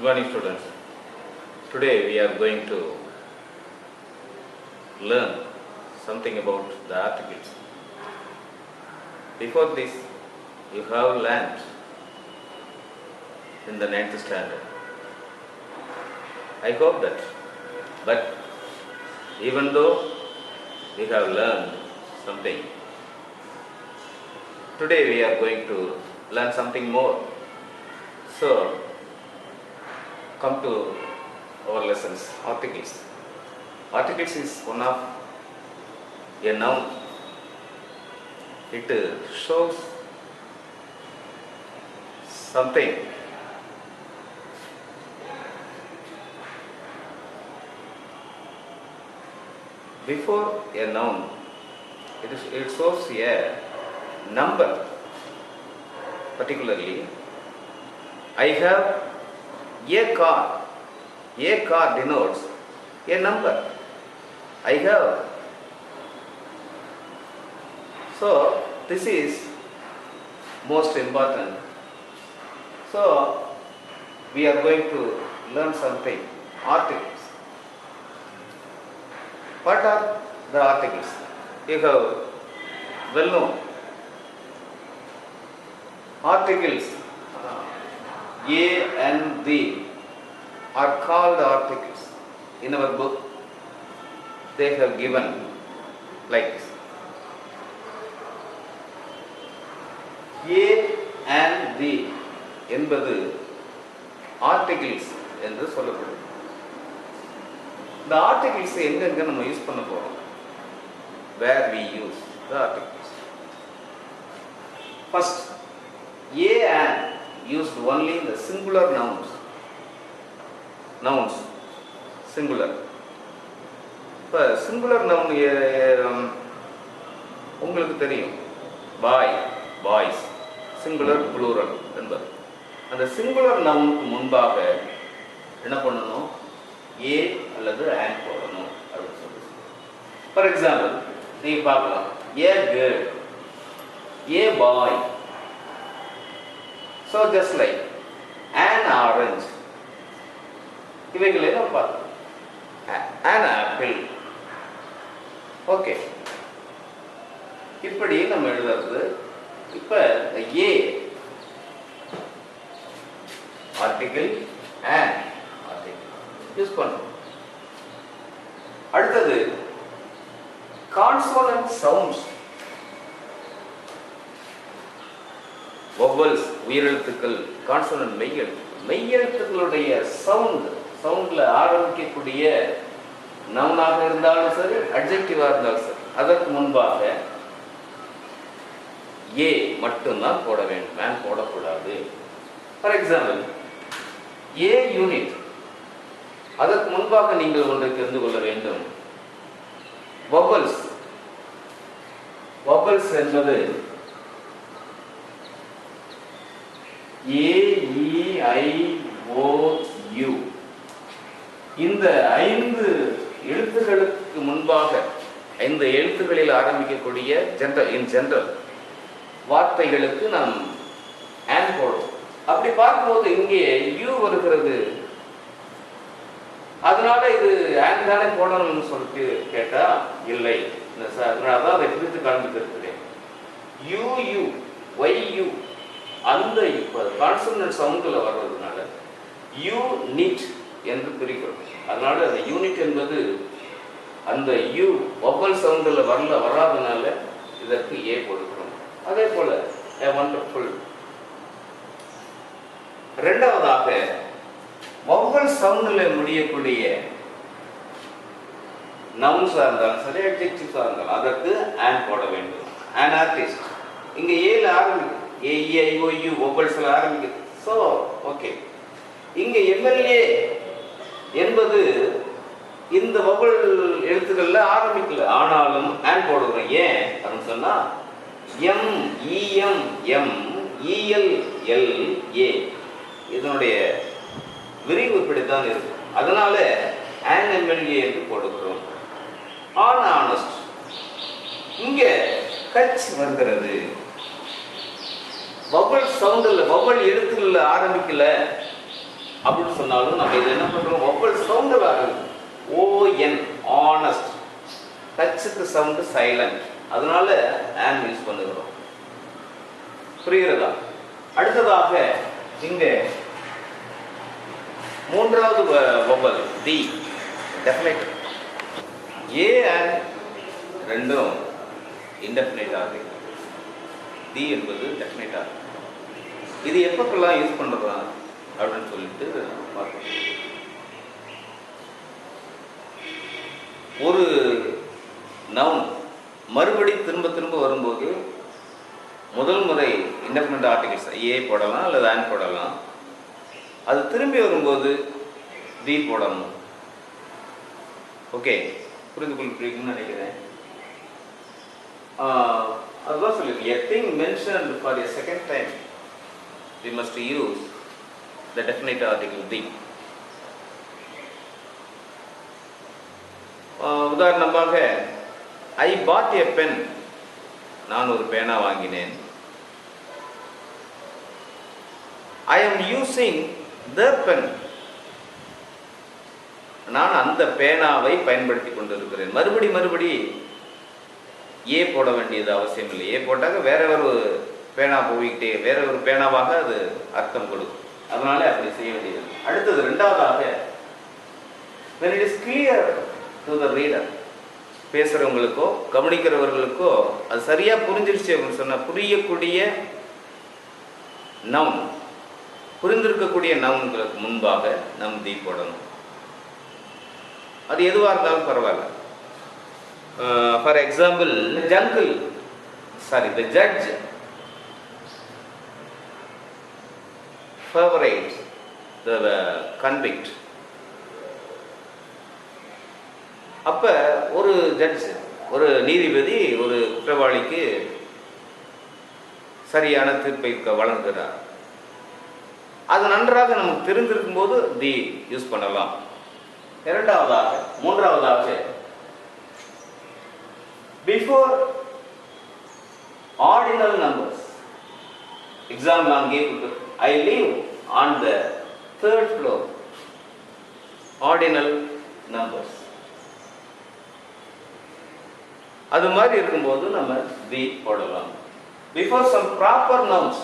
Good morning, students. Today we are going to learn something about the articles. Before this, you have learnt in the 9th standard. I hope that. But even though we have learned something, today we are going to learn something more. So, come to our lessons. Articles. Articles is one of a noun. It shows something. Before a noun, it shows a number. Particularly, I have a car. A car denotes a number. I have. So, this is most important. So, we are going to learn something. Articles. What are the articles? You have well known. Articles A and B are called articles. In our book, they have given like this. A and B என்பது articles என்று சொல்லப்படுது. இந்த articles எங்கெங்க நம்ம use பண்ண போறோம்? Where we use the articles. First, A and used only in the singular nouns. Nouns, singular. இப்போ singular noun உங்களுக்கு தெரியும். பாய், பாய்ஸ், சிங்குலர் ப்ளூரல் என்பது. அந்த சிங்குலர் நவுனுக்கு முன்பாக என்ன பண்ணணும்? ஏ அல்லது ஆன் போடணும் அப்படின்னு சொல்லி. ஃபார் எக்ஸாம்பிள் நீங்கள் பார்க்கலாம். A girl, a boy. So just like an orange. இவைகளை நம்ம பார்த்தோம். an apple. ஓகே, இப்படி நம்ம எழுதுறது. இப்ப ஏ ஆர்டிகிள் and ஆர்டிகிள் யூஸ் பண்ணுறோம். அடுத்தது கான்சோனன்ட் சவுண்ட்ஸ். வவல்ஸ் உயிரெழுத்துக்கள், கான்சோனன்ட் மெய்யெழுத்துக்கள். மெய்யெழுத்துக்களுடைய சவுண்ட்ல ஆரம்பிக்கக்கூடிய நவுனாக இருந்தாலும் சரி, அட்ஜெக்டிவா இருந்தாலும் சரி, அதற்கு முன்பாக ஏ மட்டும்தான் போட வேண்டும், மேன் போடக்கூடாது. For example A unit. அதற்கு முன்பாக நீங்கள் ஒன்றை தெரிந்து கொள்ள வேண்டும். வவல்ஸ். வவல்ஸ் என்பது AEIOU. இந்த 5 எழுத்துகளுக்கு முன்பாக, 5 எழுத்துகளில் ஆரம்பிக்கக்கூடிய ஜெனரல் வார்த்தைகளுக்கு நாம் ஆன் போடுவோம். அப்படி பார்க்கும்போது இங்கே யூ வருகிறது. அதனால இது ஆன் தானே போடணும்னு சொல்லிட்டு கேட்டா இல்லை. அதான் அதை பிரித்து காண்பித்திருக்கிறேன். யூ YU அந்த கான்சனன்ட் சவுண்ட்ல வர்றதுனால யூனிட் என்று பிரிக்கிறோம். அதனால அந்த யூனிட் என்பது அந்த யூ வவல் சவுண்ட்ல வராதனால இதற்கு ஏ கொடுக்கிறோம். அதே போல வண்டர்ஃபுல். இரண்டாவதாக வவல் சவுண்ட்ல முடியக்கூடிய நவுன்ஸா இருந்தாலும் சரி, அட்ஜெக்டிவ்ஸா இருந்தாலும் அதற்கு ஆன் போட வேண்டும். an artist. இங்க ஏல ஆரம்பிக்கும். AEIOU வவல்ஸ்ல ஆரம்பிக்குது. ஸோ ஓகே, இங்க MLA என்பது இந்த வவல் எழுத்துக்கள்ல ஆரம்பிக்கல, ஆனாலும் ஆன் போடுறோம். ஏன் அப்படின்னு சொன்னா MEMELLA இதனுடைய விரிவு இப்படித்தான் இருக்கு. அதனால an MLA என்று போடுகிறோம். ஆனஸ்ட். இங்க கச் வருகிறது. வவல் சவுண்டில் வவல் எழுத்துல ஆரம்பிக்கல, அப்படின்னு சொன்னாலும் நம்ம இது என்ன பண்றோம், ஒவ்வொரு சவுண்டு வேறு. ON ஆனஸ்ட், டச்சுக்கு சவுண்டு சைலண்ட், அதனால ஆன் யூஸ் பண்ணுகிறோம். புரிகிறதா? அடுத்ததாக இங்க மூன்றாவது vowel the definite. A and ரெண்டும் இன்டெஃபினைட் ஆர்டிகல். தி என்பது டெஃபினைட் ஆர்டிகல். இது எப்பப்பெல்லாம் யூஸ் பண்ணுறதா அப்படின்னு சொல்லிட்டு பார்க்கணும். ஒரு நவுன் மறுபடி திரும்ப திரும்ப வரும்போது முதல் முறை இன்டெஃபினைட் ஆர்டிகல்ஸ் ஏ போடலாம் அல்லது ஆன் போடலாம். அது திரும்பி வரும்போது தி போடணும். ஓகே, புரிந்து கொள்கிறீங்கன்னு நினைக்கிறேன். அதுதான் சொல்லியிருக்கேன். A thing mentioned for a second time, we must use the definite article the. உதாரணமாக I bought a pen, நான் ஒரு பேனா வாங்கினேன். I am using the pen, நான் அந்த பேனாவை பயன்படுத்தி கொண்டிருக்கிறேன். மறுபடி ஏ போட வேண்டியது அவசியம் இல்லை. ஏ போட்டாக்க வேற ஒரு பேனா போய்கிட்டே வேற ஒரு பேனாவாக அது அர்த்தம் கொடுக்கும். அதனால அப்படி செய்ய வேண்டியது. அடுத்தது ரெண்டாவதாக, when it is clear to the reader, பேசுறவங்களுக்கோ கவனிக்கிறவர்களுக்கோ அது சரியா புரிஞ்சிருச்சு அப்படின்னு சொன்னா, புரியக்கூடிய நவுன், புரிந்திருக்கக்கூடிய நவுன்களுக்கு முன்பாக நம் தி போடணும். அது எதுவாக இருந்தாலும் பரவாயில்ல. For example, the judge favorites the convict. அப்ப ஒரு ஜட்ஜ், ஒரு நீதிபதி ஒரு குற்றவாளிக்கு சரியான தீர்ப்பை வழங்குகிறார். அது நன்றாக நமக்கு தெரிந்திருக்கும் போது தி யூஸ் பண்ணலாம். மூன்றாவதாக before ordinal numbers. Example நான் கேட்குது, I live on the 3rd floor. Ordinal numbers. அது மாதிரி இருக்கும்போது நம்ம தி போடலாம். Before some proper nouns.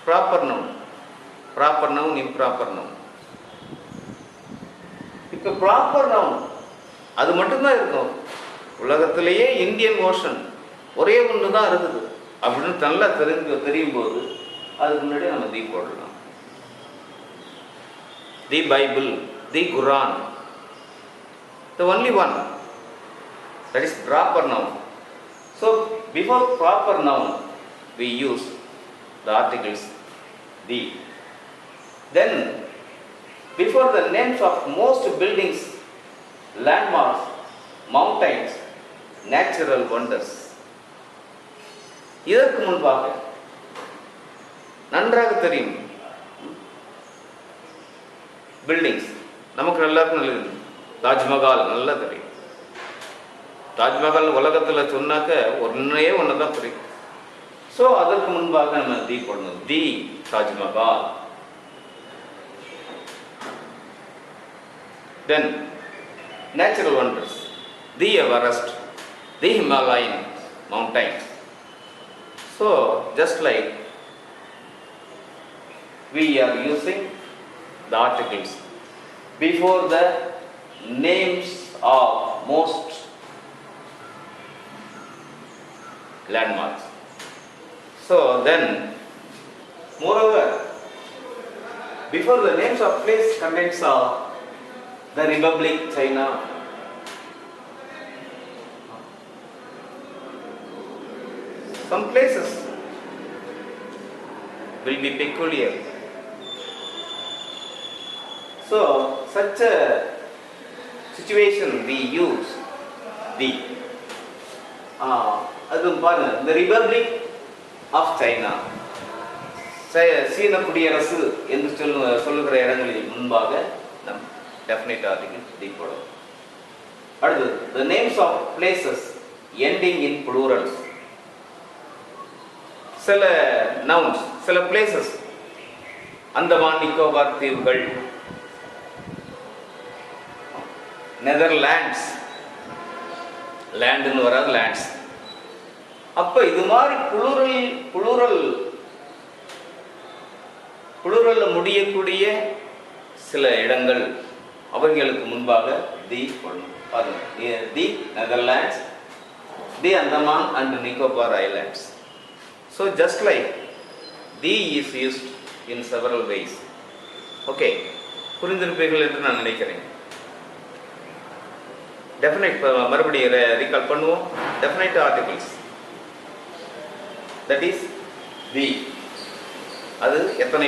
Proper noun, improper noun. இப்போ ப்ராப்பர் நவுன் அது மட்டும்தான் இருக்கும். உலகத்திலேயே இந்தியன் ஓஷன் ஒரே ஒன்று தான் இருக்குது அப்படின்னு நல்லா தெரியும் போது அதுக்கு முன்னாடி நம்ம தி போடலாம். தி Bible, the Quran, the only one, that is proper noun. So before proper noun we use the articles the. Then before the names of most buildings, landmarks, mountains, natural wonders, இதற்கு முன்பாக நன்றாக தெரியும் பில்டிங்ஸ், நமக்கு எல்லாருக்கும் நல்லது. தாஜ்மஹால் நல்லா தெரியும். தாஜ்மஹால் உலகத்தில் சொன்னாக்க ஒன்னே ஒன்று தான் புரியும். ஸோ அதற்கு முன்பாக நம்ம தி போடணும். தி Taj Mahal. Then natural wonders, the Everest, the Himalayan mountains. So just like we are using the articles before the names of most landmarks. So then moreover, before the names of place contains the Republic, China, some places will be peculiar. So such a situation we use the அதுவும் பாருங்க, the Republic of China, சீன குடியரசு என்று சொல்லுகிற இடங்களில் முன்பாக நம் definite article தி போடும். அடுத்து the names of places ending in plurals. சில nouns, சில places அந்தமான் நிக்கோபார் தீவுகள், நெதர்லாண்ட்ஸ், லேண்டுன்னு வராது லேண்ட்ஸ். அப்ப இது மாதிரி புளூரல்ல முடியக்கூடிய சில இடங்கள் அவர்களுக்கு முன்பாக தி பாருங்க, the Netherlands, the Andaman and Nicobar Islands. So just like the is used in several ways. Okay, புரிந்திருப்பீர்கள் என்று நான் நினைக்கிறேன். டெஃபினைட் மறுபடியும் ரீகால் பண்ணுவோம். Definite articles, that is the, அது எத்தனை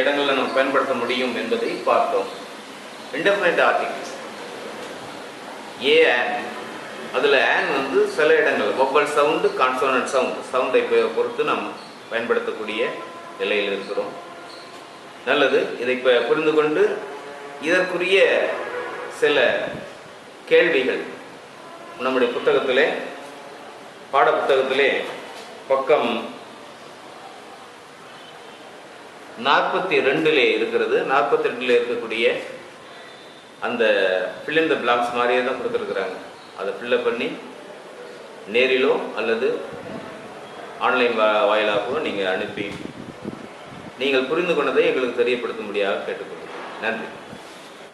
இடங்களில் நம்ம பயன்படுத்த முடியும் என்பதை பார்த்தோம். இன்டெஃபினைட் ஆர்டிகிள்ஸ் ஏ அண்ட், அதில் ஆன் வந்து சில இடங்கள் வொவல் சவுண்டு, கான்சோனன்ட் சவுண்டை பொறுத்து நாம் பயன்படுத்தக்கூடிய நிலையில் இருக்கிறோம். நல்லது. இதை இப்போ புரிந்து கொண்டு இதற்குரிய சில கேள்விகள் நம்முடைய புத்தகத்திலே, பாட புத்தகத்திலே பக்கம் 42 இருக்கிறது. 42 இருக்கக்கூடிய அந்த fill in the blanks மாதிரியே தான் கொடுத்துருக்குறாங்க. அதை ஃபில்லப் பண்ணி நேரிலோ அல்லது ஆன்லைன் வாயிலாகவோ நீங்கள் அனுப்பி நீங்கள் புரிந்து கொண்டதை எங்களுக்கு தெரியப்படுத்த முடியாது கேட்டுக்கொள்கிறேன். நன்றி.